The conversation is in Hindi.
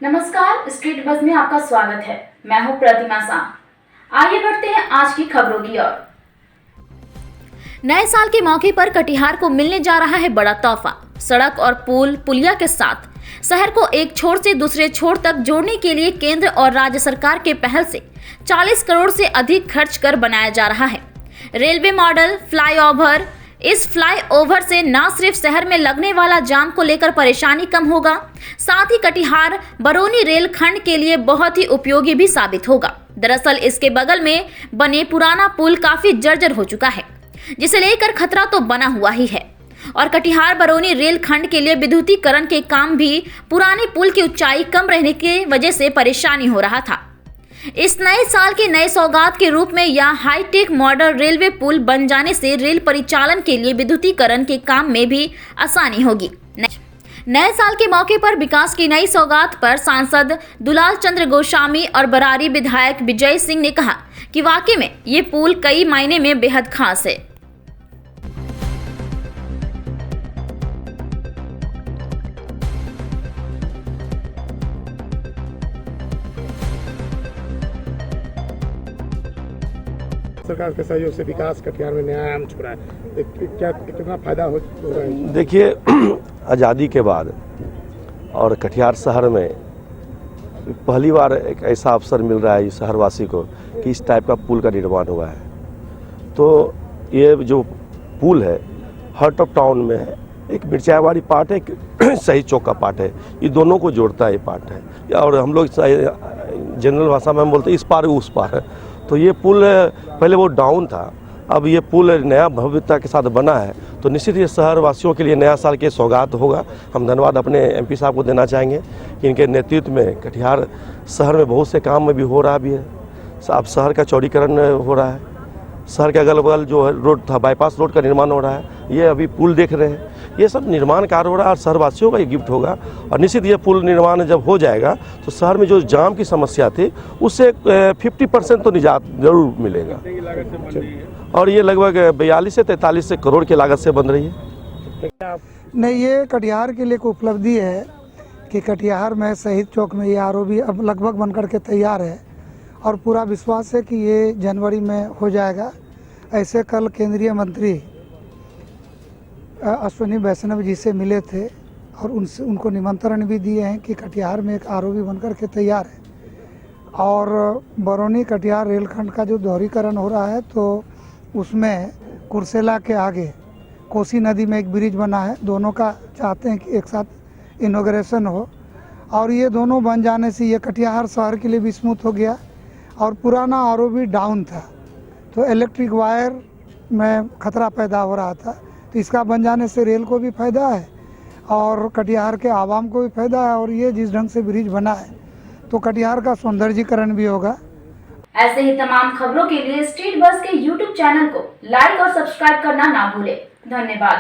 नमस्कार, स्ट्रीट बस में आपका स्वागत है। मैं हूं प्रतिमा शाह। आइए बढ़ते हैं आज की खबरों की ओर। नए साल के मौके पर कटिहार को मिलने जा रहा है बड़ा तोहफा। सड़क और पुलिया के साथ शहर को एक छोर से दूसरे छोर तक जोड़ने के लिए केंद्र और राज्य सरकार के पहल से 40 करोड़ से अधिक खर्च कर बनाया जा रहा है रेलवे मॉडल फ्लाईओवर। इस फ्लाईओवर से न सिर्फ शहर में लगने वाला जाम को लेकर परेशानी कम होगा, साथ ही कटिहार बरौनी रेल खंड के लिए बहुत ही उपयोगी भी साबित होगा। दरअसल इसके बगल में बने पुराना पुल काफी जर्जर हो चुका है, जिसे लेकर खतरा तो बना हुआ ही है और कटिहार बरौनी रेल खंड के लिए विद्युतीकरण के काम भी पुराने पुल की ऊंचाई कम रहने की वजह से परेशानी हो रहा था। इस नए साल के नए सौगात के रूप में यह हाईटेक मॉडल रेलवे पुल बन जाने से रेल परिचालन के लिए विद्युतीकरण के काम में भी आसानी होगी। नए साल के मौके पर विकास की नई सौगात पर सांसद दुलाल चंद्र गोस्वामी और बरारी विधायक विजय सिंह ने कहा कि वाकई में ये पुल कई मायने में बेहद खास है। सरकार के सहयोग से विकास कटिहार में नया आयाम छू रहा है, क्या कितना फायदा हो रहा है? देखिए, आज़ादी के बाद और कटिहार शहर में पहली बार एक ऐसा अवसर मिल रहा है शहरवासी को कि इस टाइप का पुल का निर्माण हुआ है। तो ये जो पुल है हार्ट ऑफ टाउन में है, एक मिर्चावाड़ी पार्ट है, एक सही चौक का पार्ट है, ये दोनों को जोड़ता है ये पार्ट है। और हम लोग जनरल भाषा में हम बोलते हैं इस पार उस पार। तो ये पुल पहले वो डाउन था, अब ये पुल नया भव्यता के साथ बना है, तो निश्चित ये शहर वासियों के लिए नया साल के सौगात होगा। हम धन्यवाद अपने एमपी साहब को देना चाहेंगे कि इनके नेतृत्व में कटिहार शहर में बहुत से काम में भी हो रहा भी है। अब शहर का चौड़ीकरण हो रहा है, शहर के अगल बगल जो रोड था बाईपास रोड का निर्माण हो रहा है, ये अभी पुल देख रहे हैं, ये सब निर्माण कार्य हो रहा है और शहरवासियों का ये गिफ्ट होगा। और निश्चित ये पुल निर्माण जब हो जाएगा तो शहर में जो जाम की समस्या थी उससे 50% तो निजात जरूर मिलेगा। और ये लगभग 42 से 43 करोड़ की लागत से बन रही है। नहीं, ये कटिहार के लिए एक उपलब्धि है कि कटिहार में शहीद चौक में ये आरओबी अब लगभग बनकर के तैयार है और पूरा विश्वास है कि ये जनवरी में हो जाएगा। ऐसे कल केंद्रीय मंत्री अश्विनी वैष्णव जी से मिले थे और उनको निमंत्रण भी दिए हैं कि कटिहार में एक आरओबी बनकर के तैयार है। और बरौनी कटिहार रेलखंड का जो दोहरीकरण हो रहा है तो उसमें कुर्सेला के आगे कोसी नदी में एक ब्रिज बना है, दोनों का चाहते हैं कि एक साथ इनॉग्रेशन हो और ये दोनों बन जाने से ये कटिहार शहर के लिए भी स्मूथ हो गया। और पुराना आरओबी डाउन था तो इलेक्ट्रिक वायर में खतरा पैदा हो रहा था, तो इसका बन जाने से रेल को भी फायदा है और कटिहार के आवाम को भी फायदा है। और ये जिस ढंग से ब्रिज बना है तो कटिहार का सौंदर्यीकरण भी होगा। ऐसे ही तमाम खबरों के लिए स्ट्रीट बस के यूट्यूब चैनल को लाइक और सब्सक्राइब करना ना भूलें। धन्यवाद।